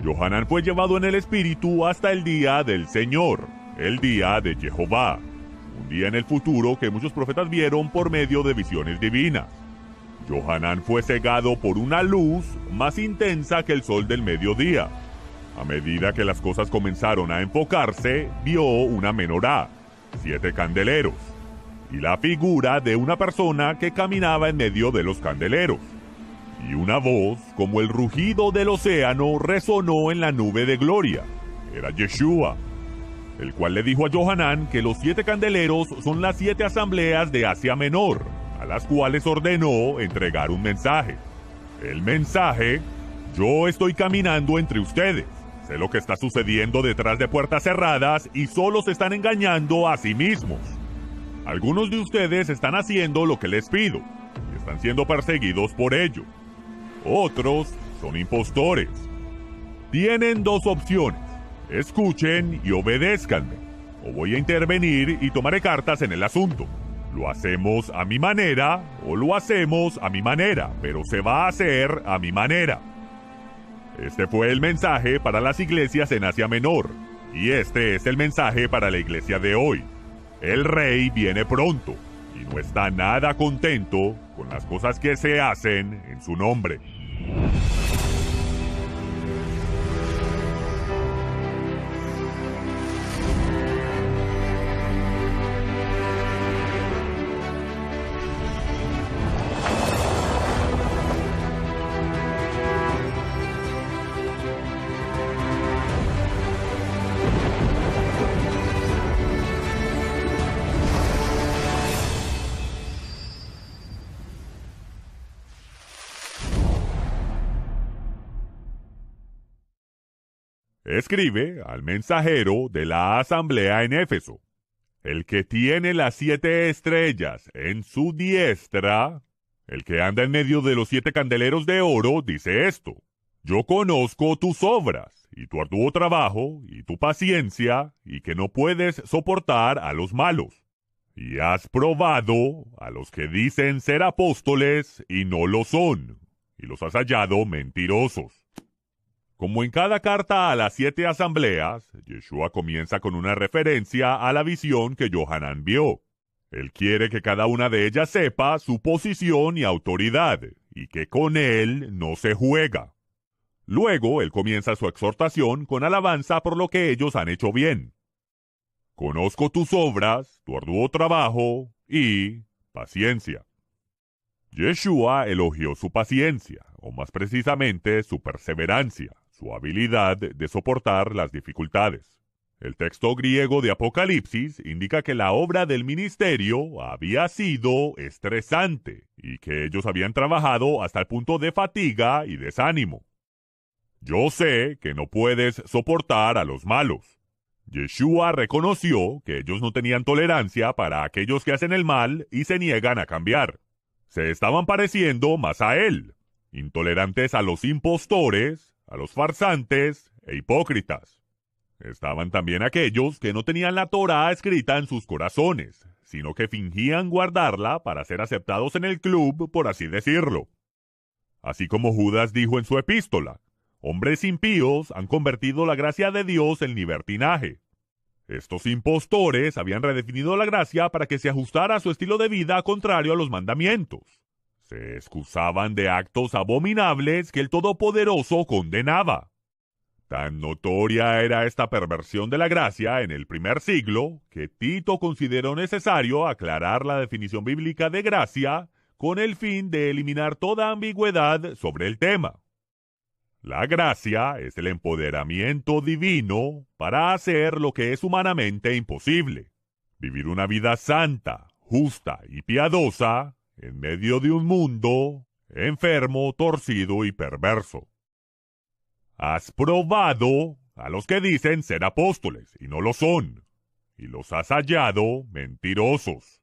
Johanán fue llevado en el espíritu hasta el día del Señor, el día de Jehová, un día en el futuro que muchos profetas vieron por medio de visiones divinas. Johanán fue cegado por una luz más intensa que el sol del mediodía. A medida que las cosas comenzaron a enfocarse, vio una menorá, 7 candeleros, y la figura de una persona que caminaba en medio de los candeleros. Y una voz, como el rugido del océano, resonó en la nube de gloria. Era Yeshua, el cual le dijo a Johanán que los 7 candeleros son las 7 asambleas de Asia Menor, a las cuales ordenó entregar un mensaje. El mensaje: yo estoy caminando entre ustedes, sé lo que está sucediendo detrás de puertas cerradas y solo se están engañando a sí mismos. Algunos de ustedes están haciendo lo que les pido y están siendo perseguidos por ello. Otros son impostores. Tienen 2 opciones: escuchen y obedézcanme, o voy a intervenir y tomaré cartas en el asunto. Lo hacemos a mi manera o lo hacemos a mi manera, pero se va a hacer a mi manera. Este fue el mensaje para las iglesias en Asia Menor, y este es el mensaje para la iglesia de hoy. El rey viene pronto y no está nada contento con las cosas que se hacen en su nombre. Escribe al mensajero de la asamblea en Éfeso: el que tiene las 7 estrellas en su diestra, el que anda en medio de los 7 candeleros de oro, dice esto: yo conozco tus obras, y tu arduo trabajo, y tu paciencia, y que no puedes soportar a los malos. Y has probado a los que dicen ser apóstoles y no lo son, y los has hallado mentirosos. Como en cada carta a las 7 asambleas, Yeshua comienza con una referencia a la visión que Johanán vio. Él quiere que cada una de ellas sepa su posición y autoridad, y que con él no se juega. Luego, él comienza su exhortación con alabanza por lo que ellos han hecho bien. Conozco tus obras, tu arduo trabajo y paciencia. Yeshua elogió su paciencia, o más precisamente su perseverancia, su habilidad de soportar las dificultades. El texto griego de Apocalipsis indica que la obra del ministerio había sido estresante y que ellos habían trabajado hasta el punto de fatiga y desánimo. Yo sé que no puedes soportar a los malos. Yeshua reconoció que ellos no tenían tolerancia para aquellos que hacen el mal y se niegan a cambiar. Se estaban pareciendo más a él, intolerantes a los impostores, a los farsantes e hipócritas. Estaban también aquellos que no tenían la Torá escrita en sus corazones, sino que fingían guardarla para ser aceptados en el club, por así decirlo. Así como Judas dijo en su epístola: hombres impíos han convertido la gracia de Dios en libertinaje. Estos impostores habían redefinido la gracia para que se ajustara a su estilo de vida contrario a los mandamientos. Se excusaban de actos abominables que el Todopoderoso condenaba. Tan notoria era esta perversión de la gracia en el primer siglo que Tito consideró necesario aclarar la definición bíblica de gracia con el fin de eliminar toda ambigüedad sobre el tema. La gracia es el empoderamiento divino para hacer lo que es humanamente imposible: vivir una vida santa, justa y piadosa en medio de un mundo enfermo, torcido y perverso. Has probado a los que dicen ser apóstoles y no lo son, y los has hallado mentirosos.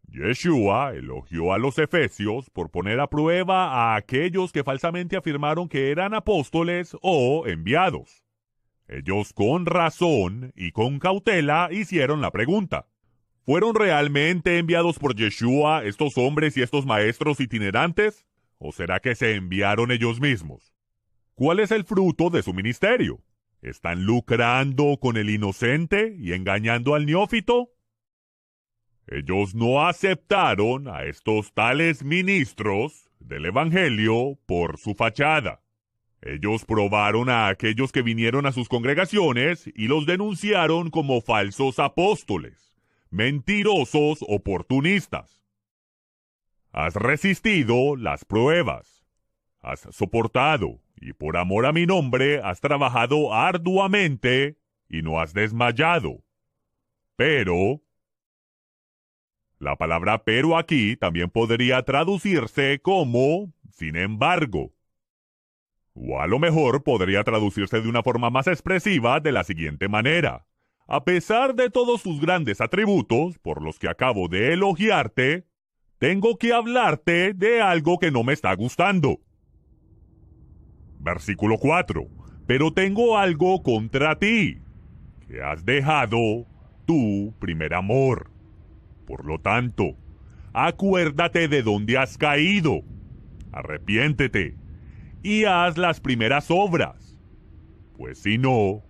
Yeshua elogió a los efesios por poner a prueba a aquellos que falsamente afirmaron que eran apóstoles o enviados. Ellos con razón y con cautela hicieron la pregunta: ¿fueron realmente enviados por Yeshua estos hombres y estos maestros itinerantes? ¿O será que se enviaron ellos mismos? ¿Cuál es el fruto de su ministerio? ¿Están lucrando con el inocente y engañando al neófito? Ellos no aceptaron a estos tales ministros del Evangelio por su fachada. Ellos probaron a aquellos que vinieron a sus congregaciones y los denunciaron como falsos apóstoles, mentirosos oportunistas. Has resistido las pruebas, has soportado y por amor a mi nombre has trabajado arduamente y no has desmayado. Pero, la palabra pero aquí también podría traducirse como sin embargo. O a lo mejor podría traducirse de una forma más expresiva de la siguiente manera. A pesar de todos sus grandes atributos, por los que acabo de elogiarte, tengo que hablarte de algo que no me está gustando. Versículo 4. Pero tengo algo contra ti, que has dejado tu primer amor. Por lo tanto, acuérdate de dónde has caído, arrepiéntete y haz las primeras obras. Pues si no,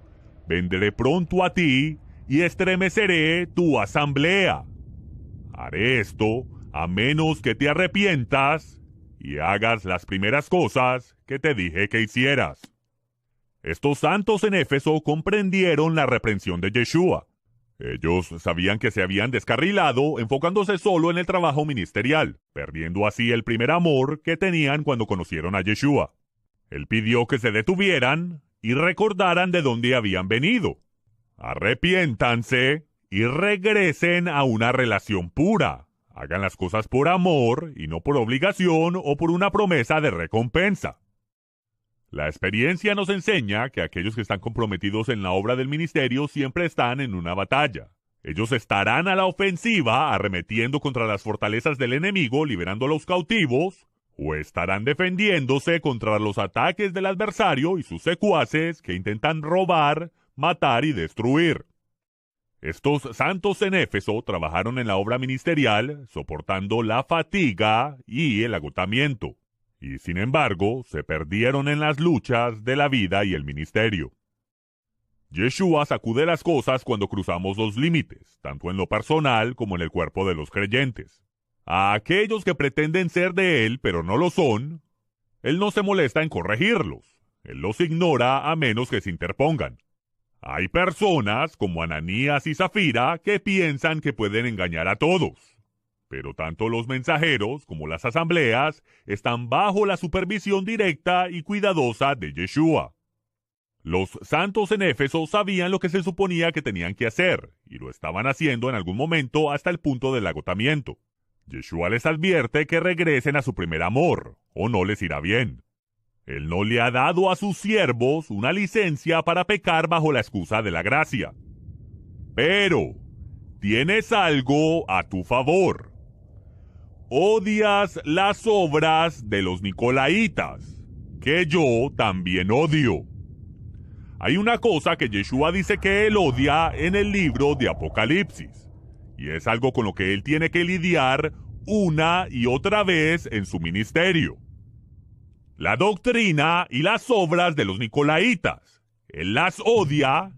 vendré pronto a ti y estremeceré tu asamblea. Haré esto a menos que te arrepientas y hagas las primeras cosas que te dije que hicieras. Estos santos en Éfeso comprendieron la reprensión de Yeshua. Ellos sabían que se habían descarrilado enfocándose solo en el trabajo ministerial, perdiendo así el primer amor que tenían cuando conocieron a Yeshua. Él pidió que se detuvieran y recordaran de dónde habían venido. Arrepiéntanse y regresen a una relación pura. Hagan las cosas por amor y no por obligación o por una promesa de recompensa. La experiencia nos enseña que aquellos que están comprometidos en la obra del ministerio siempre están en una batalla. Ellos estarán a la ofensiva arremetiendo contra las fortalezas del enemigo, liberando a los cautivos, o estarán defendiéndose contra los ataques del adversario y sus secuaces que intentan robar, matar y destruir. Estos santos en Éfeso trabajaron en la obra ministerial, soportando la fatiga y el agotamiento. Y sin embargo, se perdieron en las luchas de la vida y el ministerio. Yeshua sacude las cosas cuando cruzamos los límites, tanto en lo personal como en el cuerpo de los creyentes. A aquellos que pretenden ser de Él, pero no lo son, Él no se molesta en corregirlos. Él los ignora a menos que se interpongan. Hay personas, como Ananías y Zafira, que piensan que pueden engañar a todos. Pero tanto los mensajeros como las asambleas están bajo la supervisión directa y cuidadosa de Yeshua. Los santos en Éfeso sabían lo que se suponía que tenían que hacer, y lo estaban haciendo en algún momento hasta el punto del agotamiento. Yeshua les advierte que regresen a su primer amor, o no les irá bien. Él no le ha dado a sus siervos una licencia para pecar bajo la excusa de la gracia. Pero tienes algo a tu favor. Odias las obras de los Nicolaitas, que yo también odio. Hay una cosa que Yeshua dice que él odia en el libro de Apocalipsis, y es algo con lo que él tiene que lidiar una y otra vez en su ministerio. La doctrina y las obras de los Nicolaitas. Él las odia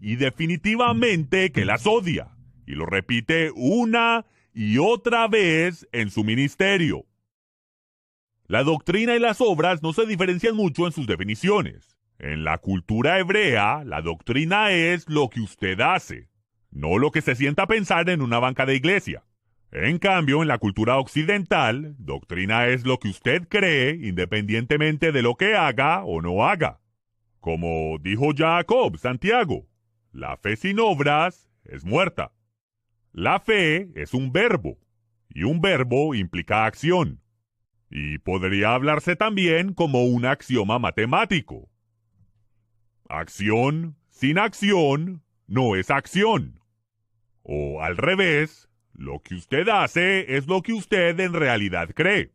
y definitivamente que las odia. Y lo repite una y otra vez en su ministerio. La doctrina y las obras no se diferencian mucho en sus definiciones. En la cultura hebrea, la doctrina es lo que usted hace, no lo que se sienta a pensar en una banca de iglesia. En cambio, en la cultura occidental, doctrina es lo que usted cree independientemente de lo que haga o no haga. Como dijo Jacob, Santiago, la fe sin obras es muerta. La fe es un verbo, y un verbo implica acción. Y podría hablarse también como un axioma matemático. Acción sin acción no es acción. O al revés, lo que usted hace es lo que usted en realidad cree.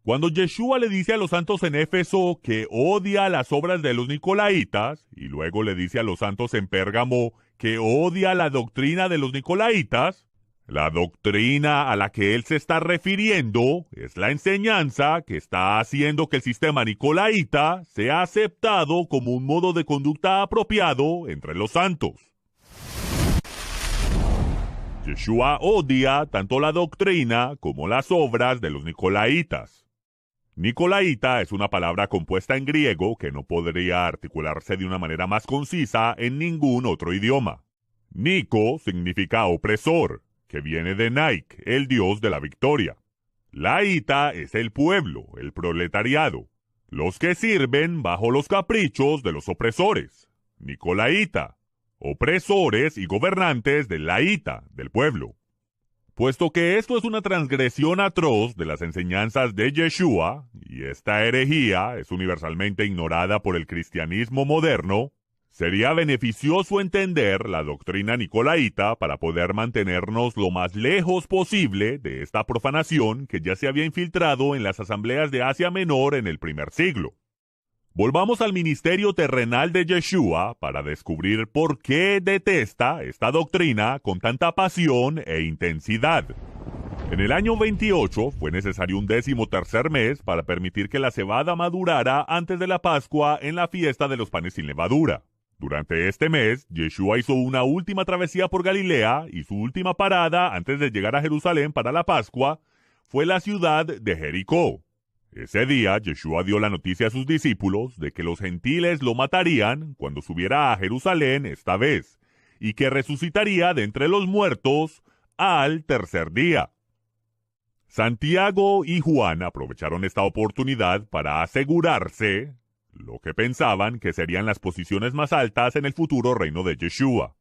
Cuando Yeshua le dice a los santos en Éfeso que odia las obras de los Nicolaitas, y luego le dice a los santos en Pérgamo que odia la doctrina de los Nicolaitas, La doctrina a la que él se está refiriendo es la enseñanza que está haciendo que el sistema nicolaíta sea aceptado como un modo de conducta apropiado entre los santos. Yeshua odia tanto la doctrina como las obras de los nicolaítas. Nicolaíta es una palabra compuesta en griego que no podría articularse de una manera más concisa en ningún otro idioma. Nico significa opresor, que viene de Nike, el dios de la victoria. Laíta es el pueblo, el proletariado, los que sirven bajo los caprichos de los opresores. Nicolaíta, opresores y gobernantes del laíta, del pueblo. Puesto que esto es una transgresión atroz de las enseñanzas de Yeshua, y esta herejía es universalmente ignorada por el cristianismo moderno, sería beneficioso entender la doctrina nicolaíta para poder mantenernos lo más lejos posible de esta profanación que ya se había infiltrado en las asambleas de Asia Menor en el primer siglo. Volvamos al ministerio terrenal de Yeshua para descubrir por qué detesta esta doctrina con tanta pasión e intensidad. En el año 28 fue necesario un 13º mes para permitir que la cebada madurara antes de la Pascua en la fiesta de los panes sin levadura. Durante este mes, Yeshua hizo una última travesía por Galilea y su última parada antes de llegar a Jerusalén para la Pascua fue la ciudad de Jericó. Ese día, Yeshua dio la noticia a sus discípulos de que los gentiles lo matarían cuando subiera a Jerusalén esta vez, y que resucitaría de entre los muertos al tercer día. Santiago y Juan aprovecharon esta oportunidad para asegurarse lo que pensaban que serían las posiciones más altas en el futuro reino de Yeshua.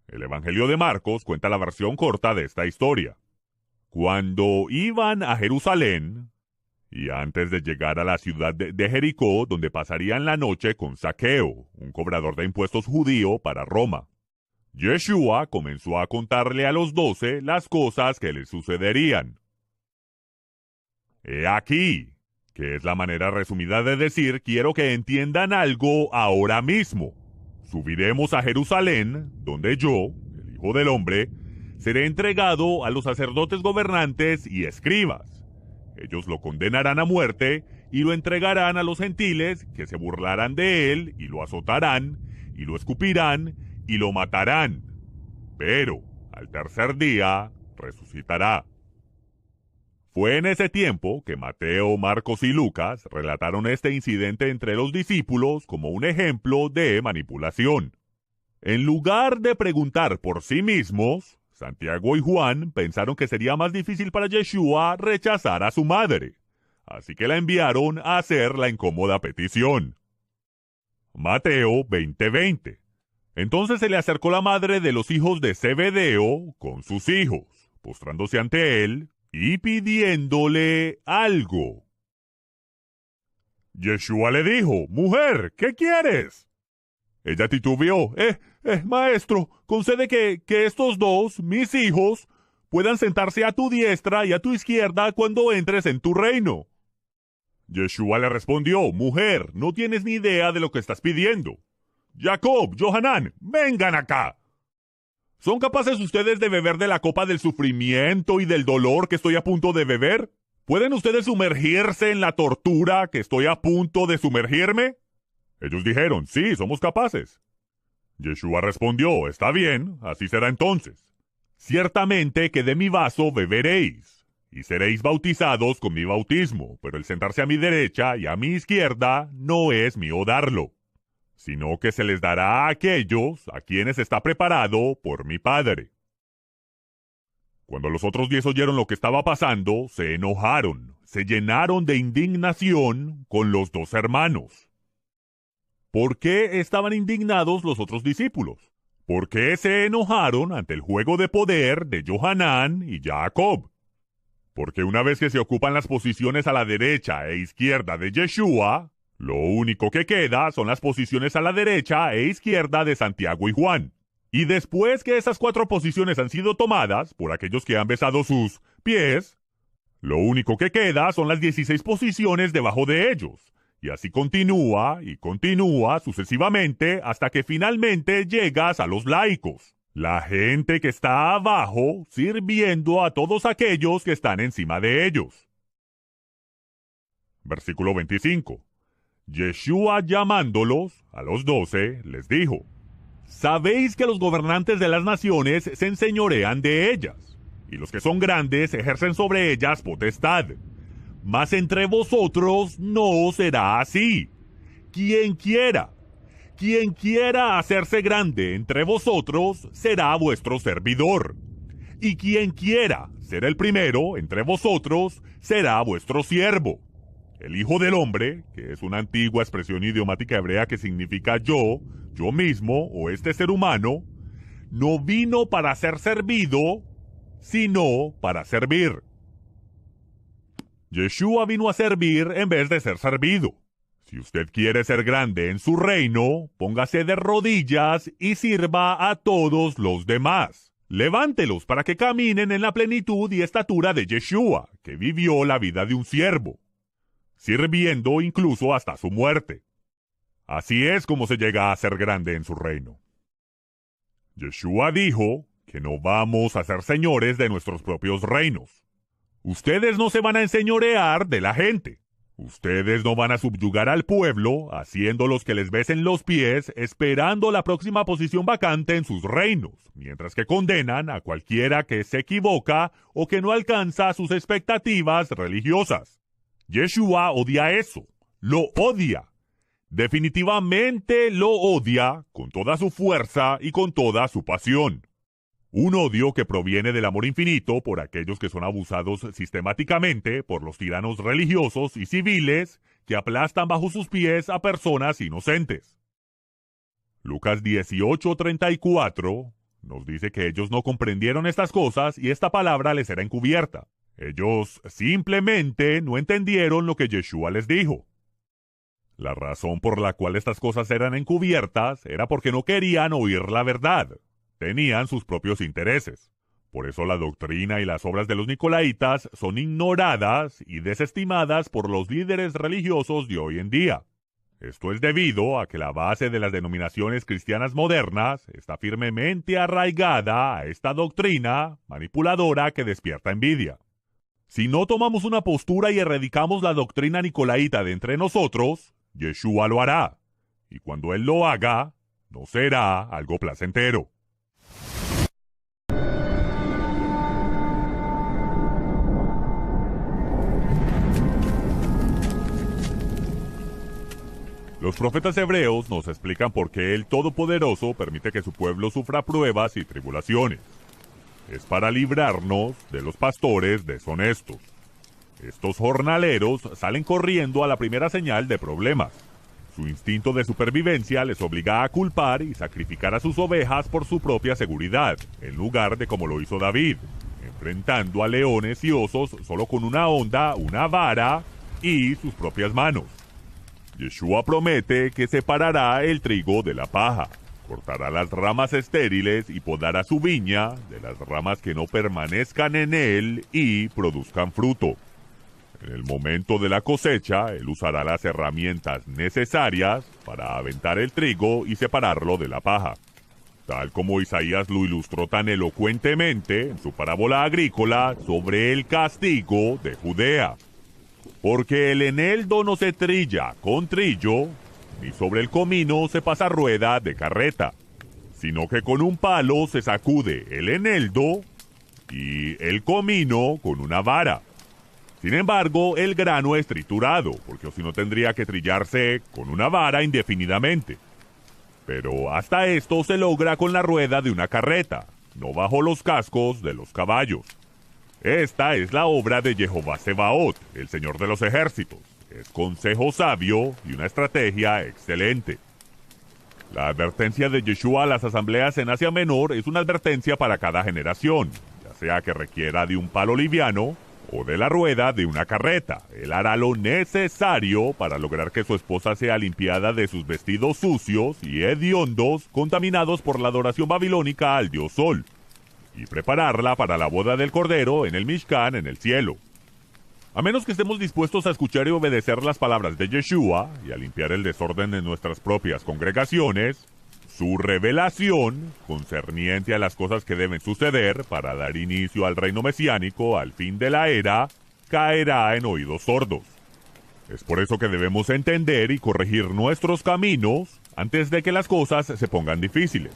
El Evangelio de Marcos cuenta la versión corta de esta historia. Cuando iban a Jerusalén, y antes de llegar a la ciudad de Jericó, donde pasarían la noche con Zaqueo, un cobrador de impuestos judío para Roma, Yeshua comenzó a contarle a los 12 las cosas que les sucederían. He aquí, que es la manera resumida de decir, quiero que entiendan algo ahora mismo. Subiremos a Jerusalén, donde yo, el Hijo del Hombre, seré entregado a los sacerdotes gobernantes y escribas. Ellos lo condenarán a muerte y lo entregarán a los gentiles, que se burlarán de él y lo azotarán y lo escupirán y lo matarán. Pero al tercer día resucitará. Fue en ese tiempo que Mateo, Marcos y Lucas relataron este incidente entre los discípulos como un ejemplo de manipulación. En lugar de preguntar por sí mismos, Santiago y Juan pensaron que sería más difícil para Yeshua rechazar a su madre, así que la enviaron a hacer la incómoda petición. Mateo 20:20. Entonces se le acercó la madre de los hijos de Zebedeo con sus hijos, postrándose ante él y pidiéndole algo. Yeshua le dijo, «Mujer, ¿qué quieres?» Ella titubeó, maestro, concede que estos dos, mis hijos, puedan sentarse a tu diestra y a tu izquierda cuando entres en tu reino». Yeshua le respondió, «Mujer, no tienes ni idea de lo que estás pidiendo. Jacob, Johanán, vengan acá. ¿Son capaces ustedes de beber de la copa del sufrimiento y del dolor que estoy a punto de beber? ¿Pueden ustedes sumergirse en la tortura que estoy a punto de sumergirme?» Ellos dijeron, «Sí, somos capaces». Yeshua respondió, «Está bien, así será entonces. Ciertamente que de mi vaso beberéis, y seréis bautizados con mi bautismo, pero el sentarse a mi derecha y a mi izquierda no es mío darlo, sino que se les dará a aquellos a quienes está preparado por mi Padre». Cuando los otros 10 oyeron lo que estaba pasando, se enojaron, se llenaron de indignación con los 2 hermanos. ¿Por qué estaban indignados los otros discípulos? ¿Por qué se enojaron ante el juego de poder de Johanán y Jacob? Porque una vez que se ocupan las posiciones a la derecha e izquierda de Yeshua, lo único que queda son las posiciones a la derecha e izquierda de Santiago y Juan. Y después que esas 4 posiciones han sido tomadas por aquellos que han besado sus pies, lo único que queda son las 16 posiciones debajo de ellos. Y así continúa y continúa sucesivamente hasta que finalmente llegas a los laicos. La gente que está abajo sirviendo a todos aquellos que están encima de ellos. Versículo 25. Yeshua llamándolos, a los 12, les dijo: Sabéis que los gobernantes de las naciones se enseñorean de ellas, y los que son grandes ejercen sobre ellas potestad. Mas entre vosotros no será así. Quien quiera hacerse grande entre vosotros será vuestro servidor. Y quien quiera ser el primero entre vosotros será vuestro siervo. El Hijo del Hombre, que es una antigua expresión idiomática hebrea que significa yo mismo o este ser humano, no vino para ser servido, sino para servir. Yeshua vino a servir en vez de ser servido. Si usted quiere ser grande en su reino, póngase de rodillas y sirva a todos los demás. Levántelos para que caminen en la plenitud y estatura de Yeshua, que vivió la vida de un siervo, sirviendo incluso hasta su muerte. Así es como se llega a ser grande en su reino. Yeshua dijo que no vamos a ser señores de nuestros propios reinos. Ustedes no se van a enseñorear de la gente. Ustedes no van a subyugar al pueblo, haciéndolos que les besen los pies, esperando la próxima posición vacante en sus reinos, mientras que condenan a cualquiera que se equivoca o que no alcanza sus expectativas religiosas. Yeshua odia eso. Lo odia. Definitivamente lo odia con toda su fuerza y con toda su pasión. Un odio que proviene del amor infinito por aquellos que son abusados sistemáticamente por los tiranos religiosos y civiles que aplastan bajo sus pies a personas inocentes. Lucas 18:34 nos dice que ellos no comprendieron estas cosas y esta palabra les era encubierta. Ellos simplemente no entendieron lo que Yeshua les dijo. La razón por la cual estas cosas eran encubiertas era porque no querían oír la verdad. Tenían sus propios intereses. Por eso la doctrina y las obras de los nicolaitas son ignoradas y desestimadas por los líderes religiosos de hoy en día. Esto es debido a que la base de las denominaciones cristianas modernas está firmemente arraigada a esta doctrina manipuladora que despierta envidia. Si no tomamos una postura y erradicamos la doctrina nicolaita de entre nosotros, Yeshua lo hará, y cuando Él lo haga, no será algo placentero. Los profetas hebreos nos explican por qué el Todopoderoso permite que su pueblo sufra pruebas y tribulaciones. Es para librarnos de los pastores deshonestos. Estos jornaleros salen corriendo a la primera señal de problemas. Su instinto de supervivencia les obliga a culpar y sacrificar a sus ovejas por su propia seguridad, en lugar de como lo hizo David, enfrentando a leones y osos solo con una honda, una vara y sus propias manos. Yeshua promete que separará el trigo de la paja, cortará las ramas estériles y podará su viña de las ramas que no permanezcan en él y produzcan fruto. En el momento de la cosecha, él usará las herramientas necesarias para aventar el trigo y separarlo de la paja. Tal como Isaías lo ilustró tan elocuentemente en su parábola agrícola sobre el castigo de Judea. Porque el eneldo no se trilla con trillo, ni sobre el comino se pasa rueda de carreta, sino que con un palo se sacude el eneldo y el comino con una vara. Sin embargo, el grano es triturado, porque si no tendría que trillarse con una vara indefinidamente. Pero hasta esto se logra con la rueda de una carreta, no bajo los cascos de los caballos. Esta es la obra de Jehová Sebaot, el Señor de los ejércitos. Es consejo sabio y una estrategia excelente. La advertencia de Yeshua a las asambleas en Asia Menor es una advertencia para cada generación, ya sea que requiera de un palo liviano o de la rueda de una carreta. Él hará lo necesario para lograr que su esposa sea limpiada de sus vestidos sucios y hediondos contaminados por la adoración babilónica al dios Sol, y prepararla para la boda del Cordero en el Mishkan en el cielo. A menos que estemos dispuestos a escuchar y obedecer las palabras de Yeshua y a limpiar el desorden en nuestras propias congregaciones, su revelación concerniente a las cosas que deben suceder para dar inicio al reino mesiánico al fin de la era caerá en oídos sordos. Es por eso que debemos entender y corregir nuestros caminos antes de que las cosas se pongan difíciles.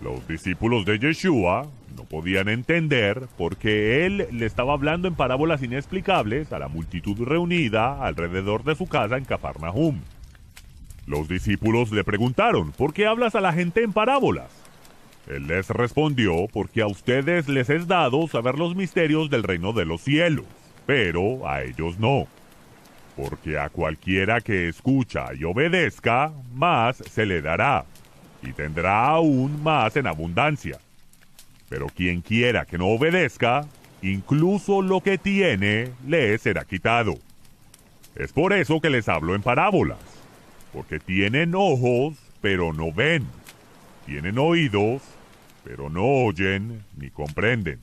Los discípulos de Yeshua no podían entender porque él le estaba hablando en parábolas inexplicables a la multitud reunida alrededor de su casa en Cafarnaúm. Los discípulos le preguntaron, ¿por qué hablas a la gente en parábolas? Él les respondió, porque a ustedes les es dado saber los misterios del reino de los cielos, pero a ellos no. Porque a cualquiera que escucha y obedezca, más se le dará, y tendrá aún más en abundancia. Pero quien quiera que no obedezca, incluso lo que tiene le será quitado. Es por eso que les hablo en parábolas, porque tienen ojos, pero no ven, tienen oídos, pero no oyen ni comprenden.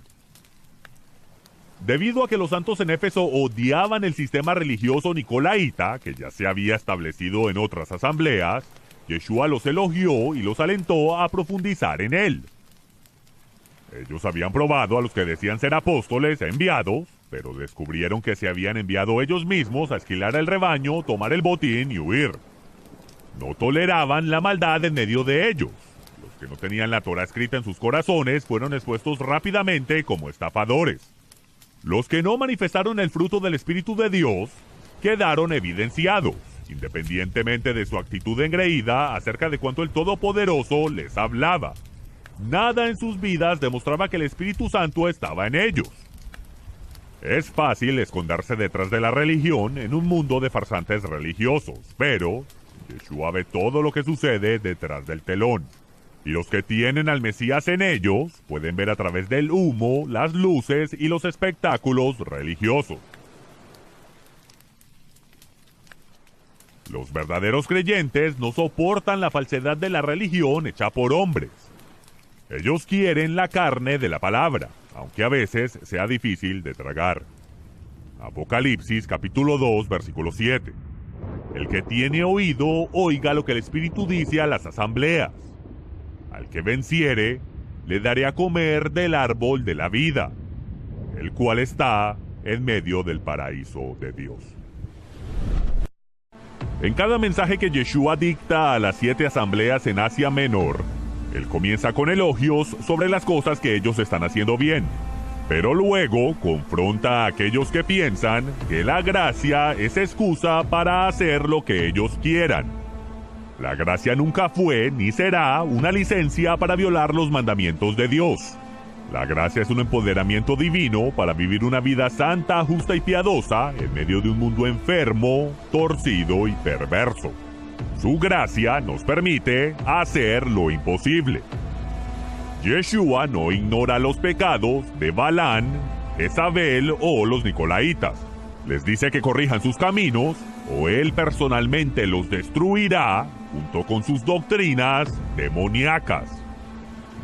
Debido a que los santos en Éfeso odiaban el sistema religioso nicolaíta, que ya se había establecido en otras asambleas, Yeshua los elogió y los alentó a profundizar en él. Ellos habían probado a los que decían ser apóstoles enviados, pero descubrieron que se habían enviado ellos mismos a esquilar el rebaño, tomar el botín y huir. No toleraban la maldad en medio de ellos. Los que no tenían la Torah escrita en sus corazones fueron expuestos rápidamente como estafadores. Los que no manifestaron el fruto del Espíritu de Dios quedaron evidenciados, independientemente de su actitud engreída acerca de cuánto el Todopoderoso les hablaba. Nada en sus vidas demostraba que el Espíritu Santo estaba en ellos. Es fácil esconderse detrás de la religión en un mundo de farsantes religiosos, pero Yeshua ve todo lo que sucede detrás del telón. Y los que tienen al Mesías en ellos pueden ver a través del humo, las luces y los espectáculos religiosos. Los verdaderos creyentes no soportan la falsedad de la religión hecha por hombres. Ellos quieren la carne de la palabra, aunque a veces sea difícil de tragar. Apocalipsis capítulo 2, versículo 7. El que tiene oído, oiga lo que el Espíritu dice a las asambleas. Al que venciere, le daré a comer del árbol de la vida, el cual está en medio del paraíso de Dios. En cada mensaje que Yeshua dicta a las 7 asambleas en Asia Menor, él comienza con elogios sobre las cosas que ellos están haciendo bien, pero luego confronta a aquellos que piensan que la gracia es excusa para hacer lo que ellos quieran. La gracia nunca fue ni será una licencia para violar los mandamientos de Dios. La gracia es un empoderamiento divino para vivir una vida santa, justa y piadosa en medio de un mundo enfermo, torcido y perverso. Su gracia nos permite hacer lo imposible. Yeshua no ignora los pecados de Balán, Jezabel o los Nicolaitas. Les dice que corrijan sus caminos o él personalmente los destruirá junto con sus doctrinas demoníacas.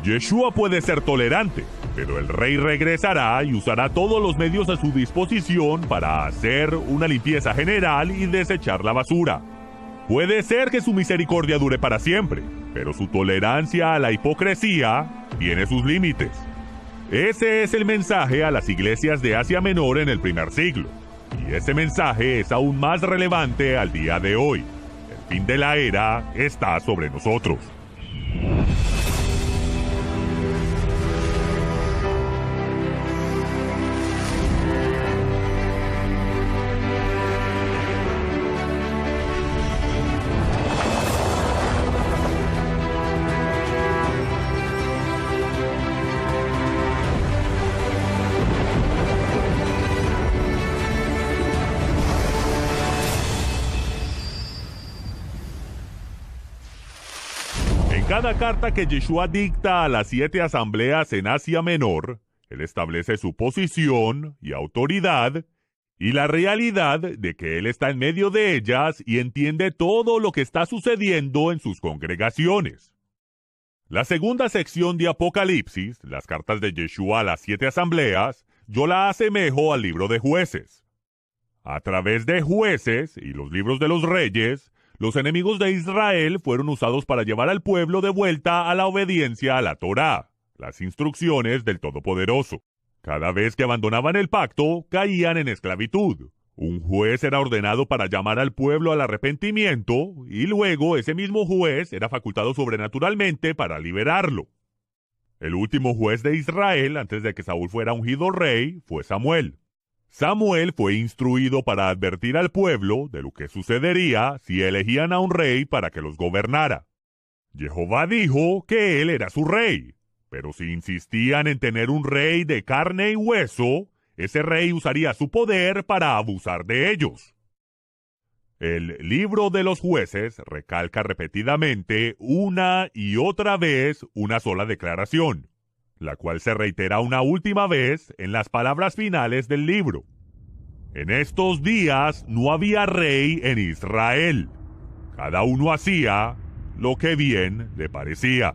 Yeshua puede ser tolerante, pero el rey regresará y usará todos los medios a su disposición para hacer una limpieza general y desechar la basura. Puede ser que su misericordia dure para siempre, pero su tolerancia a la hipocresía tiene sus límites. Ese es el mensaje a las iglesias de Asia Menor en el primer siglo, y ese mensaje es aún más relevante al día de hoy. El fin de la era está sobre nosotros. Cada carta que Yeshua dicta a las 7 asambleas en Asia Menor, él establece su posición y autoridad y la realidad de que él está en medio de ellas y entiende todo lo que está sucediendo en sus congregaciones. La segunda sección de Apocalipsis, las cartas de Yeshua a las 7 asambleas, yo la asemejo al libro de Jueces. A través de Jueces y los libros de los reyes, Los enemigos de Israel fueron usados para llevar al pueblo de vuelta a la obediencia a la Torá, las instrucciones del Todopoderoso. Cada vez que abandonaban el pacto, caían en esclavitud. Un juez era ordenado para llamar al pueblo al arrepentimiento, y luego ese mismo juez era facultado sobrenaturalmente para liberarlo. El último juez de Israel, antes de que Saúl fuera ungido rey, fue Samuel. Samuel fue instruido para advertir al pueblo de lo que sucedería si elegían a un rey para que los gobernara. Jehová dijo que él era su rey, pero si insistían en tener un rey de carne y hueso, ese rey usaría su poder para abusar de ellos. El libro de los jueces recalca repetidamente una y otra vez una sola declaración, la cual se reitera una última vez en las palabras finales del libro. En estos días no había rey en Israel. Cada uno hacía lo que bien le parecía.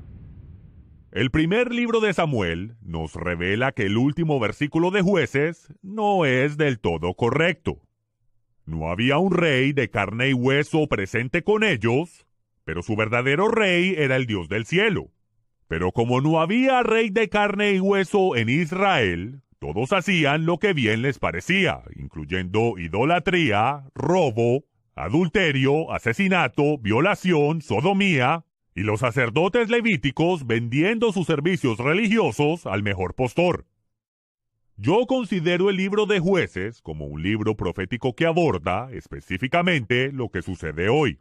El primer libro de Samuel nos revela que el último versículo de Jueces no es del todo correcto. No había un rey de carne y hueso presente con ellos, pero su verdadero rey era el Dios del cielo. Pero como no había rey de carne y hueso en Israel, todos hacían lo que bien les parecía, incluyendo idolatría, robo, adulterio, asesinato, violación, sodomía, y los sacerdotes levíticos vendiendo sus servicios religiosos al mejor postor. Yo considero el libro de Jueces como un libro profético que aborda específicamente lo que sucede hoy.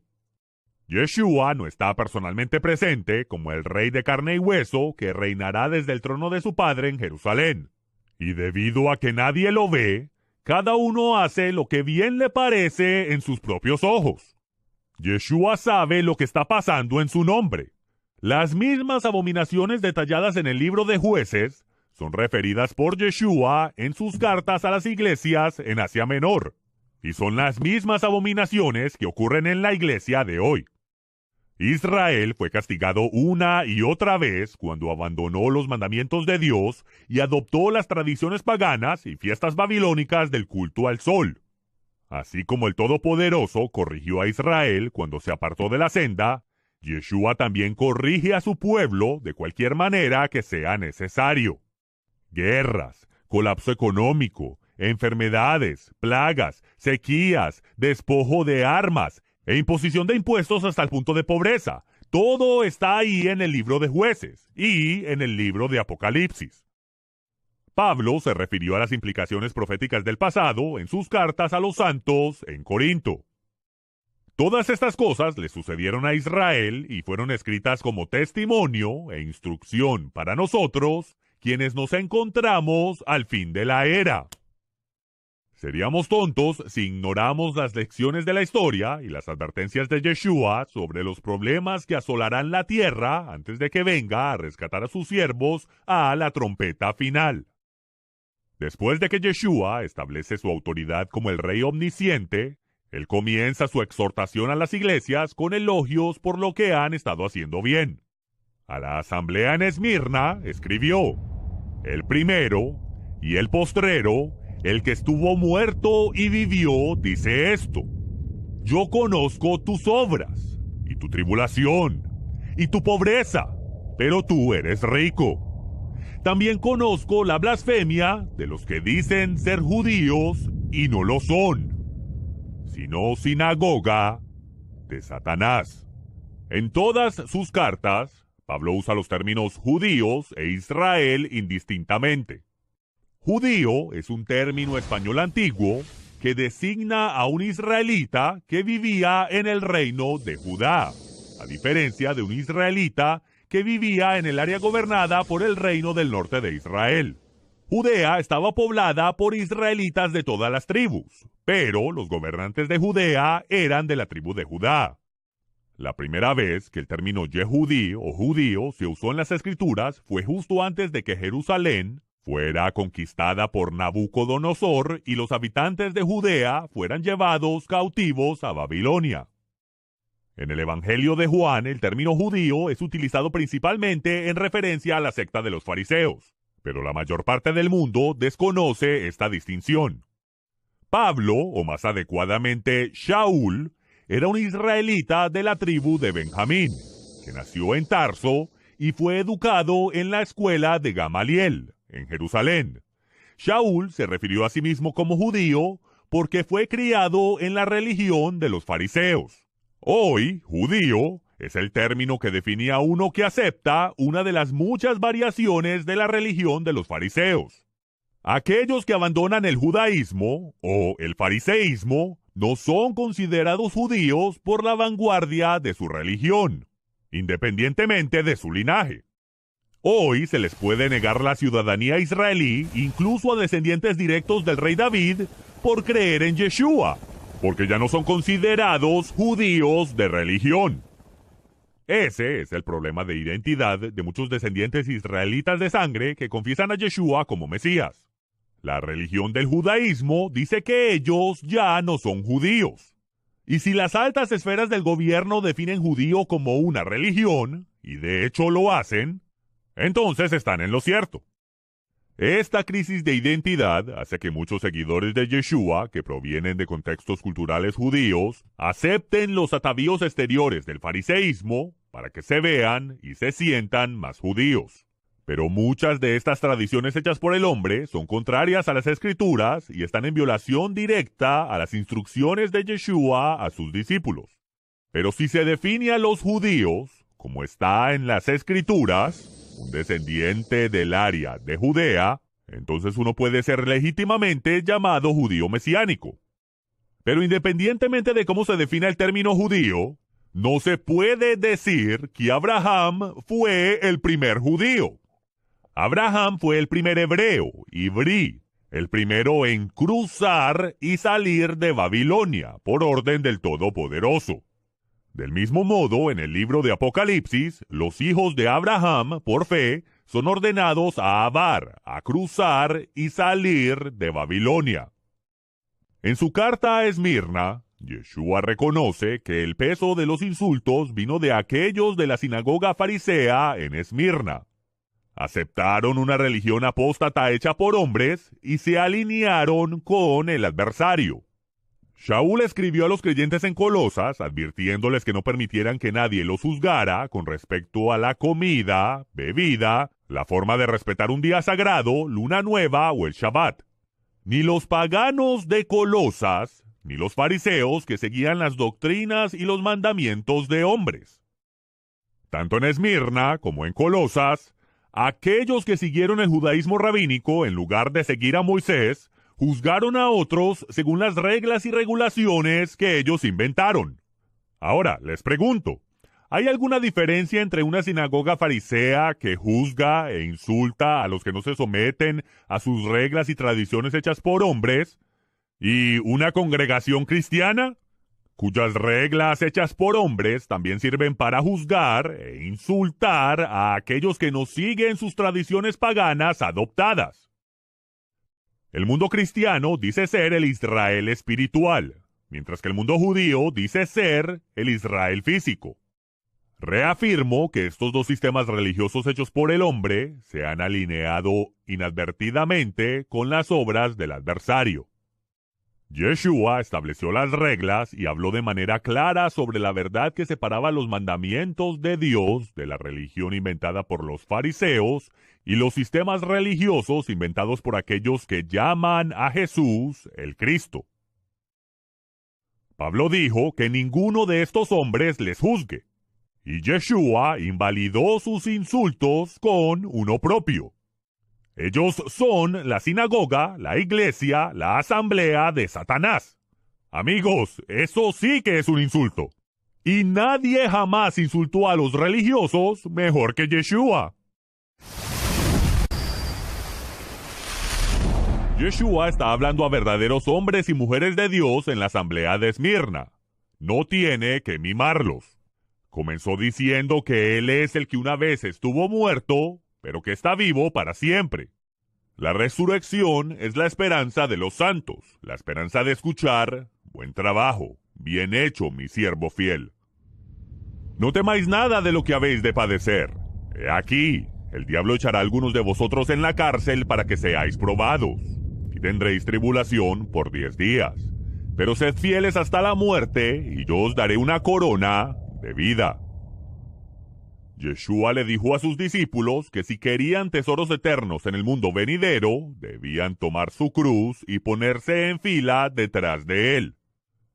Yeshua no está personalmente presente como el rey de carne y hueso que reinará desde el trono de su padre en Jerusalén. Y debido a que nadie lo ve, cada uno hace lo que bien le parece en sus propios ojos. Yeshua sabe lo que está pasando en su nombre. Las mismas abominaciones detalladas en el libro de Jueces son referidas por Yeshua en sus cartas a las iglesias en Asia Menor, y son las mismas abominaciones que ocurren en la iglesia de hoy. Israel fue castigado una y otra vez cuando abandonó los mandamientos de Dios y adoptó las tradiciones paganas y fiestas babilónicas del culto al sol. Así como el Todopoderoso corrigió a Israel cuando se apartó de la senda, Yeshua también corrige a su pueblo de cualquier manera que sea necesario. Guerras, colapso económico, enfermedades, plagas, sequías, despojo de armas e imposición de impuestos hasta el punto de pobreza. Todo está ahí en el libro de Jueces y en el libro de Apocalipsis. Pablo se refirió a las implicaciones proféticas del pasado en sus cartas a los santos en Corinto. Todas estas cosas le sucedieron a Israel y fueron escritas como testimonio e instrucción para nosotros, quienes nos encontramos al fin de la era. Seríamos tontos si ignoramos las lecciones de la historia y las advertencias de Yeshua sobre los problemas que asolarán la tierra antes de que venga a rescatar a sus siervos a la trompeta final. Después de que Yeshua establece su autoridad como el Rey omnisciente, él comienza su exhortación a las iglesias con elogios por lo que han estado haciendo bien. A la asamblea en Esmirna escribió: el primero y el postrero, el que estuvo muerto y vivió, dice esto: yo conozco tus obras, y tu tribulación, y tu pobreza, pero tú eres rico. También conozco la blasfemia de los que dicen ser judíos y no lo son, sino sinagoga de Satanás. En todas sus cartas, Pablo usa los términos judíos e Israel indistintamente. Judío es un término español antiguo que designa a un israelita que vivía en el reino de Judá, a diferencia de un israelita que vivía en el área gobernada por el reino del norte de Israel. Judea estaba poblada por israelitas de todas las tribus, pero los gobernantes de Judea eran de la tribu de Judá. La primera vez que el término Yehudí o judío se usó en las Escrituras fue justo antes de que Jerusalén fuera conquistada por Nabucodonosor y los habitantes de Judea fueran llevados cautivos a Babilonia. En el Evangelio de Juan, el término judío es utilizado principalmente en referencia a la secta de los fariseos, pero la mayor parte del mundo desconoce esta distinción. Pablo, o más adecuadamente Shaul, era un israelita de la tribu de Benjamín, que nació en Tarso y fue educado en la escuela de Gamaliel, en Jerusalén. Shaul se refirió a sí mismo como judío porque fue criado en la religión de los fariseos. Hoy, judío es el término que define a uno que acepta una de las muchas variaciones de la religión de los fariseos. Aquellos que abandonan el judaísmo o el fariseísmo no son considerados judíos por la vanguardia de su religión, independientemente de su linaje. Hoy se les puede negar la ciudadanía israelí incluso a descendientes directos del rey David por creer en Yeshua, porque ya no son considerados judíos de religión. Ese es el problema de identidad de muchos descendientes israelitas de sangre que confiesan a Yeshua como Mesías. La religión del judaísmo dice que ellos ya no son judíos. Y si las altas esferas del gobierno definen judío como una religión, y de hecho lo hacen, entonces están en lo cierto. Esta crisis de identidad hace que muchos seguidores de Yeshua, que provienen de contextos culturales judíos, acepten los atavíos exteriores del fariseísmo para que se vean y se sientan más judíos. Pero muchas de estas tradiciones hechas por el hombre son contrarias a las Escrituras y están en violación directa a las instrucciones de Yeshua a sus discípulos. Pero si se define a los judíos, como está en las Escrituras, un descendiente del área de Judea, entonces uno puede ser legítimamente llamado judío mesiánico. Pero independientemente de cómo se defina el término judío, no se puede decir que Abraham fue el primer judío. Abraham fue el primer hebreo, ibrí, el primero en cruzar y salir de Babilonia por orden del Todopoderoso. Del mismo modo, en el libro de Apocalipsis, los hijos de Abraham, por fe, son ordenados a avar, a cruzar y salir de Babilonia. En su carta a Esmirna, Yeshua reconoce que el peso de los insultos vino de aquellos de la sinagoga farisea en Esmirna. Aceptaron una religión apóstata hecha por hombres y se alinearon con el adversario. Shaul escribió a los creyentes en Colosas advirtiéndoles que no permitieran que nadie los juzgara con respecto a la comida, bebida, la forma de respetar un día sagrado, luna nueva o el Shabbat. Ni los paganos de Colosas, ni los fariseos que seguían las doctrinas y los mandamientos de hombres. Tanto en Esmirna como en Colosas, aquellos que siguieron el judaísmo rabínico en lugar de seguir a Moisés, juzgaron a otros según las reglas y regulaciones que ellos inventaron. Ahora, les pregunto, ¿hay alguna diferencia entre una sinagoga farisea que juzga e insulta a los que no se someten a sus reglas y tradiciones hechas por hombres y una congregación cristiana, cuyas reglas hechas por hombres también sirven para juzgar e insultar a aquellos que no siguen sus tradiciones paganas adoptadas? El mundo cristiano dice ser el Israel espiritual, mientras que el mundo judío dice ser el Israel físico. Reafirmo que estos dos sistemas religiosos hechos por el hombre se han alineado inadvertidamente con las obras del adversario. Yeshua estableció las reglas y habló de manera clara sobre la verdad que separaba los mandamientos de Dios de la religión inventada por los fariseos y los sistemas religiosos inventados por aquellos que llaman a Jesús el Cristo. Pablo dijo que ninguno de estos hombres les juzgue, y Yeshua invalidó sus insultos con uno propio. Ellos son la sinagoga, la iglesia, la asamblea de Satanás. Amigos, eso sí que es un insulto. Y nadie jamás insultó a los religiosos mejor que Yeshua. Yeshua está hablando a verdaderos hombres y mujeres de Dios en la asamblea de Esmirna. No tiene que mimarlos. Comenzó diciendo que Él es el que una vez estuvo muerto, pero que está vivo para siempre. La resurrección es la esperanza de los santos, la esperanza de escuchar, buen trabajo, bien hecho, mi siervo fiel. No temáis nada de lo que habéis de padecer. He aquí, el diablo echará a algunos de vosotros en la cárcel para que seáis probados, y tendréis tribulación por 10 días. Pero sed fieles hasta la muerte, y yo os daré una corona de vida. Yeshua le dijo a sus discípulos que si querían tesoros eternos en el mundo venidero, debían tomar su cruz y ponerse en fila detrás de él.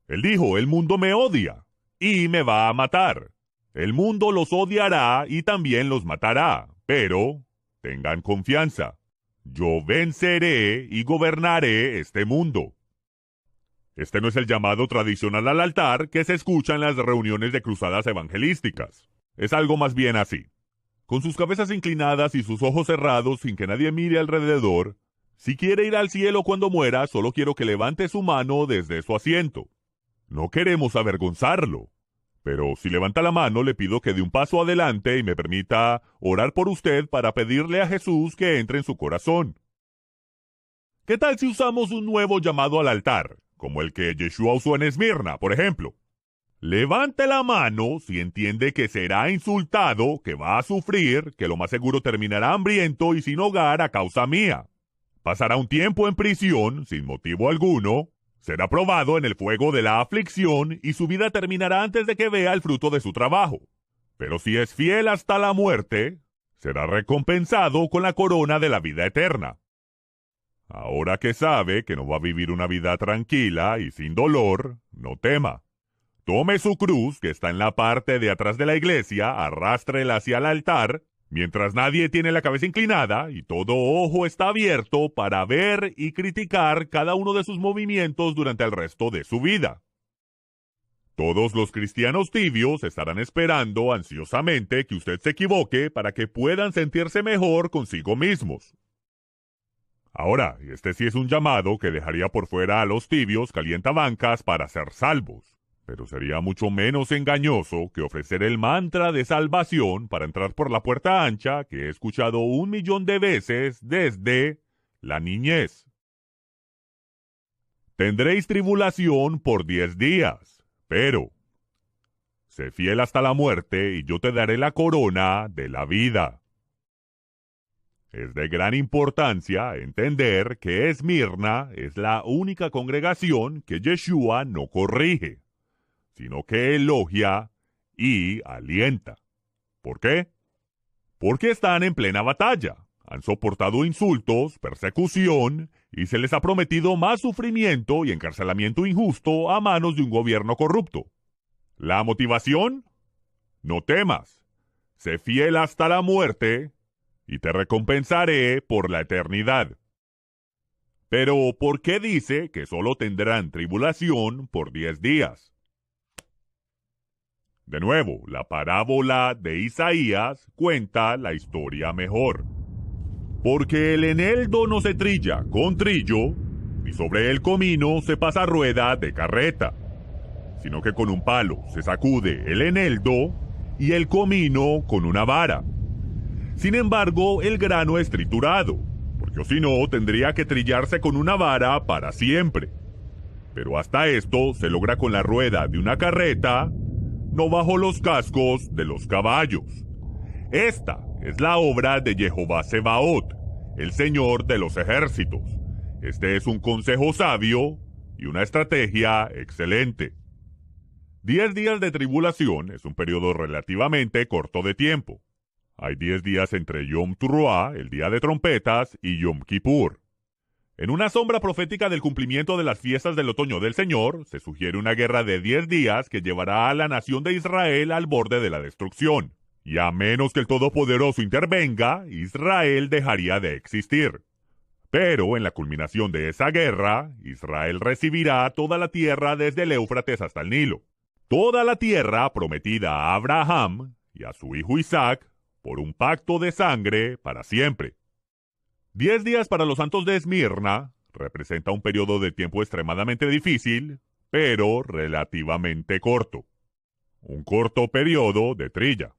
Él dijo, el mundo me odia y me va a matar. El mundo los odiará y también los matará, pero tengan confianza. Yo venceré y gobernaré este mundo. Este no es el llamado tradicional al altar que se escucha en las reuniones de cruzadas evangelísticas. Es algo más bien así. Con sus cabezas inclinadas y sus ojos cerrados sin que nadie mire alrededor, si quiere ir al cielo cuando muera, solo quiero que levante su mano desde su asiento. No queremos avergonzarlo. Pero si levanta la mano, le pido que dé un paso adelante y me permita orar por usted para pedirle a Jesús que entre en su corazón. ¿Qué tal si usamos un nuevo llamado al altar, como el que Yeshua usó en Esmirna, por ejemplo? Levante la mano si entiende que será insultado, que va a sufrir, que lo más seguro terminará hambriento y sin hogar a causa mía. Pasará un tiempo en prisión, sin motivo alguno, será probado en el fuego de la aflicción y su vida terminará antes de que vea el fruto de su trabajo. Pero si es fiel hasta la muerte, será recompensado con la corona de la vida eterna. Ahora que sabe que no va a vivir una vida tranquila y sin dolor, no tema. Tome su cruz, que está en la parte de atrás de la iglesia, arrástrela hacia el altar, mientras nadie tiene la cabeza inclinada y todo ojo está abierto para ver y criticar cada uno de sus movimientos durante el resto de su vida. Todos los cristianos tibios estarán esperando ansiosamente que usted se equivoque para que puedan sentirse mejor consigo mismos. Ahora, este sí es un llamado que dejaría por fuera a los tibios calientabancas para ser salvos. Pero sería mucho menos engañoso que ofrecer el mantra de salvación para entrar por la puerta ancha que he escuchado 1,000,000 de veces desde la niñez. Tendréis tribulación por 10 días, pero sé fiel hasta la muerte y yo te daré la corona de la vida. Es de gran importancia entender que Esmirna es la única congregación que Yeshua no corrige, sino que elogia y alienta. ¿Por qué? Porque están en plena batalla. Han soportado insultos, persecución, y se les ha prometido más sufrimiento y encarcelamiento injusto a manos de un gobierno corrupto. ¿La motivación? No temas. Sé fiel hasta la muerte, y te recompensaré por la eternidad. Pero, ¿por qué dice que solo tendrán tribulación por 10 días? De nuevo, la parábola de Isaías cuenta la historia mejor. Porque el eneldo no se trilla con trillo, ni sobre el comino se pasa rueda de carreta, sino que con un palo se sacude el eneldo y el comino con una vara. Sin embargo, el grano es triturado, porque si no tendría que trillarse con una vara para siempre. Pero hasta esto se logra con la rueda de una carreta, no bajo los cascos de los caballos. Esta es la obra de Jehová Sebaot, el Señor de los ejércitos. Este es un consejo sabio y una estrategia excelente. 10 días de tribulación es un periodo relativamente corto de tiempo. Hay 10 días entre Yom Teruah, el día de trompetas, y Yom Kippur. En una sombra profética del cumplimiento de las fiestas del otoño del Señor, se sugiere una guerra de 10 días que llevará a la nación de Israel al borde de la destrucción. Y a menos que el Todopoderoso intervenga, Israel dejaría de existir. Pero en la culminación de esa guerra, Israel recibirá toda la tierra desde el Éufrates hasta el Nilo. Toda la tierra prometida a Abraham y a su hijo Isaac por un pacto de sangre para siempre. 10 días para los santos de Esmirna representa un periodo de tiempo extremadamente difícil, pero relativamente corto. Un corto periodo de trilla.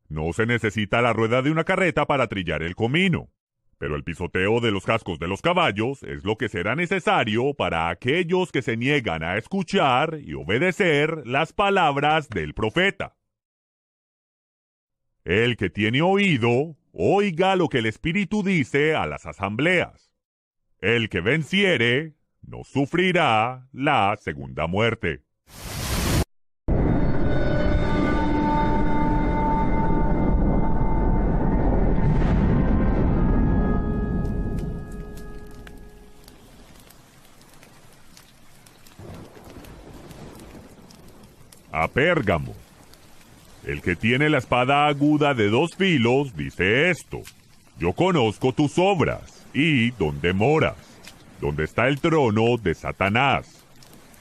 No se necesita la rueda de una carreta para trillar el comino, pero el pisoteo de los cascos de los caballos es lo que será necesario para aquellos que se niegan a escuchar y obedecer las palabras del profeta. El que tiene oído, oiga lo que el Espíritu dice a las asambleas. El que venciere, no sufrirá la segunda muerte. A Pérgamo. El que tiene la espada aguda de 2 filos dice esto: yo conozco tus obras y dónde moras, donde está el trono de Satanás.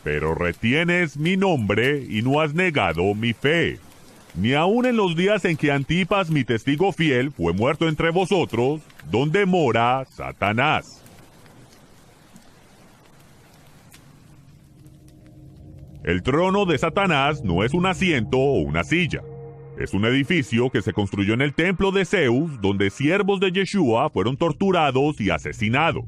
Pero retienes mi nombre y no has negado mi fe, ni aun en los días en que Antipas, mi testigo fiel, fue muerto entre vosotros, donde mora Satanás. El trono de Satanás no es un asiento o una silla. Es un edificio que se construyó en el templo de Zeus, donde siervos de Yeshua fueron torturados y asesinados.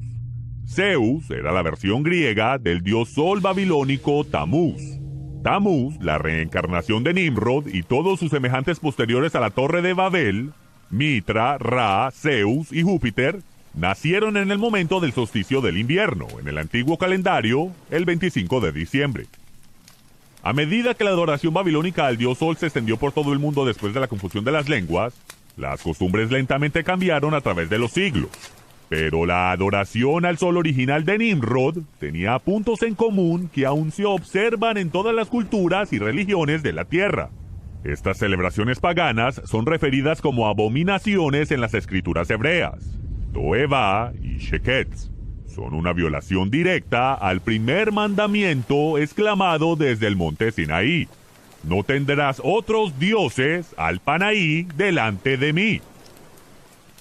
Zeus era la versión griega del dios sol babilónico Tamuz. Tamuz, la reencarnación de Nimrod y todos sus semejantes posteriores a la Torre de Babel, Mitra, Ra, Zeus y Júpiter, nacieron en el momento del solsticio del invierno, en el antiguo calendario, el 25 de diciembre. A medida que la adoración babilónica al dios Sol se extendió por todo el mundo después de la confusión de las lenguas, las costumbres lentamente cambiaron a través de los siglos. Pero la adoración al Sol original de Nimrod tenía puntos en común que aún se observan en todas las culturas y religiones de la Tierra. Estas celebraciones paganas son referidas como abominaciones en las escrituras hebreas, Toevá y Sheketz. Son una violación directa al primer mandamiento exclamado desde el monte Sinaí: no tendrás otros dioses al Panaí delante de mí.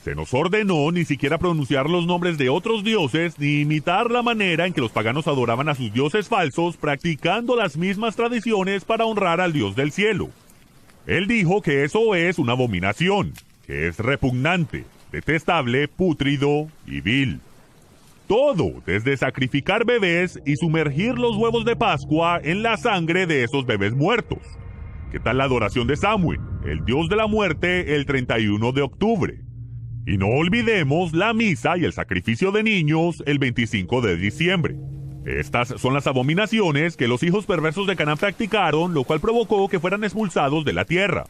Se nos ordenó ni siquiera pronunciar los nombres de otros dioses ni imitar la manera en que los paganos adoraban a sus dioses falsos, practicando las mismas tradiciones para honrar al Dios del cielo. Él dijo que eso es una abominación, que es repugnante, detestable, pútrido y vil. Todo, desde sacrificar bebés y sumergir los huevos de Pascua en la sangre de esos bebés muertos. ¿Qué tal la adoración de Samhain, el dios de la muerte, el 31 de octubre? Y no olvidemos la misa y el sacrificio de niños el 25 de diciembre. Estas son las abominaciones que los hijos perversos de Canaán practicaron, lo cual provocó que fueran expulsados de la tierra.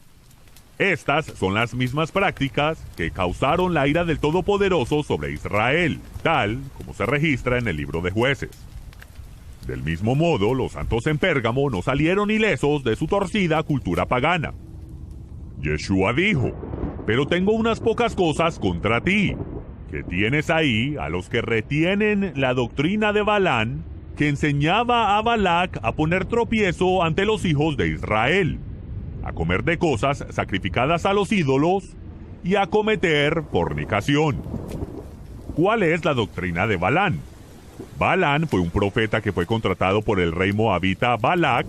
Estas son las mismas prácticas que causaron la ira del Todopoderoso sobre Israel, tal como se registra en el libro de Jueces. Del mismo modo, los santos en Pérgamo no salieron ilesos de su torcida cultura pagana. Yeshua dijo: pero tengo unas pocas cosas contra ti, que tienes ahí a los que retienen la doctrina de Balán, que enseñaba a Balac a poner tropiezo ante los hijos de Israel, a comer de cosas sacrificadas a los ídolos y a cometer fornicación. ¿Cuál es la doctrina de Balán? Balán fue un profeta que fue contratado por el rey moabita Balac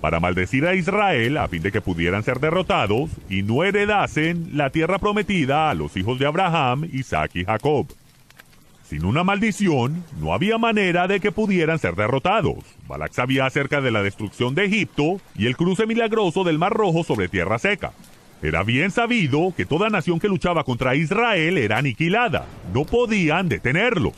para maldecir a Israel a fin de que pudieran ser derrotados y no heredasen la tierra prometida a los hijos de Abraham, Isaac y Jacob. Sin una maldición, no había manera de que pudieran ser derrotados. Balac sabía acerca de la destrucción de Egipto y el cruce milagroso del Mar Rojo sobre tierra seca. Era bien sabido que toda nación que luchaba contra Israel era aniquilada. No podían detenerlos.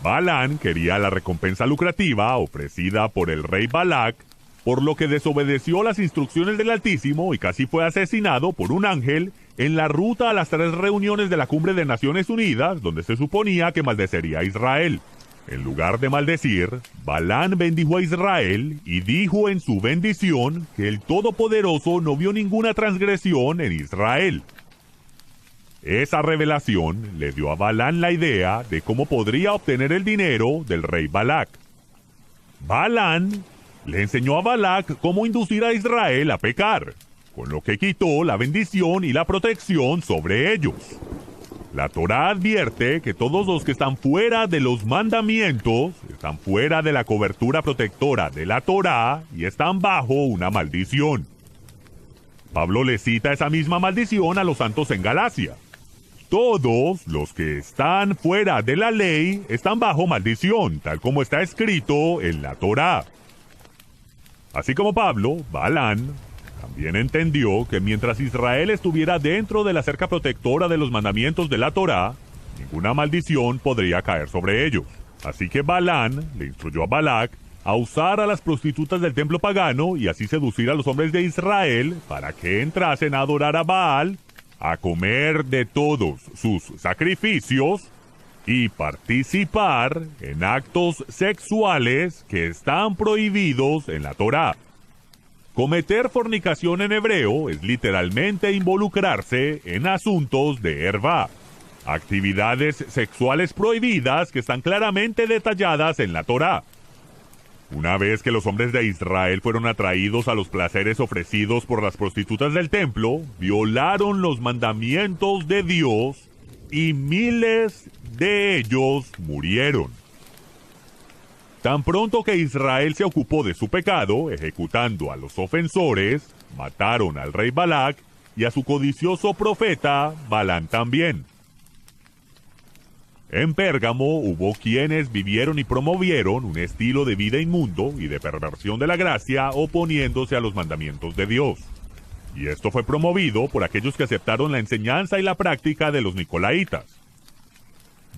Balán quería la recompensa lucrativa ofrecida por el rey Balac, por lo que desobedeció las instrucciones del Altísimo y casi fue asesinado por un ángel en la ruta a las 3 reuniones de la Cumbre de Naciones Unidas, donde se suponía que maldecería a Israel. En lugar de maldecir, Balán bendijo a Israel y dijo en su bendición que el Todopoderoso no vio ninguna transgresión en Israel. Esa revelación le dio a Balán la idea de cómo podría obtener el dinero del rey Balac. Balán le enseñó a Balac cómo inducir a Israel a pecar, con lo que quitó la bendición y la protección sobre ellos. La Torá advierte que todos los que están fuera de los mandamientos están fuera de la cobertura protectora de la Torá y están bajo una maldición. Pablo le cita esa misma maldición a los santos en Galacia. Todos los que están fuera de la ley están bajo maldición, tal como está escrito en la Torá. Así como Pablo, Balán también entendió que mientras Israel estuviera dentro de la cerca protectora de los mandamientos de la Torá, ninguna maldición podría caer sobre ellos. Así que Balán le instruyó a Balac a usar a las prostitutas del templo pagano y así seducir a los hombres de Israel para que entrasen a adorar a Baal, a comer de todos sus sacrificios y participar en actos sexuales que están prohibidos en la Torá. Cometer fornicación en hebreo es literalmente involucrarse en asuntos de ervá, actividades sexuales prohibidas que están claramente detalladas en la Torá. Una vez que los hombres de Israel fueron atraídos a los placeres ofrecidos por las prostitutas del templo, violaron los mandamientos de Dios y miles de ellos murieron. Tan pronto que Israel se ocupó de su pecado, ejecutando a los ofensores, mataron al rey Balac y a su codicioso profeta Balán también. En Pérgamo hubo quienes vivieron y promovieron un estilo de vida inmundo y de perversión de la gracia oponiéndose a los mandamientos de Dios. Y esto fue promovido por aquellos que aceptaron la enseñanza y la práctica de los nicolaitas.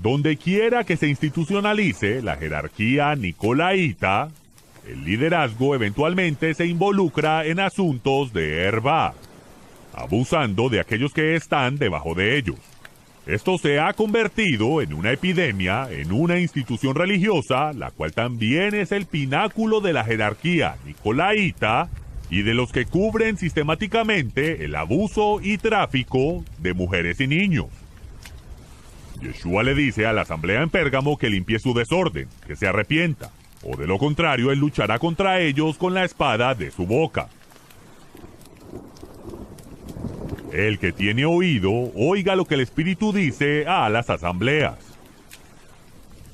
Donde quiera que se institucionalice la jerarquía nicolaita, el liderazgo eventualmente se involucra en asuntos de ervá, abusando de aquellos que están debajo de ellos. Esto se ha convertido en una epidemia, en una institución religiosa, la cual también es el pináculo de la jerarquía nicolaita y de los que cubren sistemáticamente el abuso y tráfico de mujeres y niños. Yeshua le dice a la asamblea en Pérgamo que limpie su desorden, que se arrepienta, o de lo contrario él luchará contra ellos con la espada de su boca. El que tiene oído, oiga lo que el Espíritu dice a las asambleas.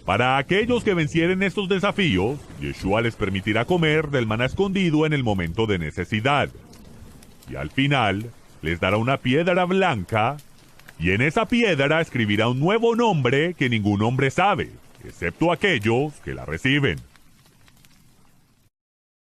Para aquellos que vencieren estos desafíos, Yeshua les permitirá comer del maná escondido en el momento de necesidad. Y al final, les dará una piedra blanca, y en esa piedra escribirá un nuevo nombre que ningún hombre sabe, excepto aquellos que la reciben.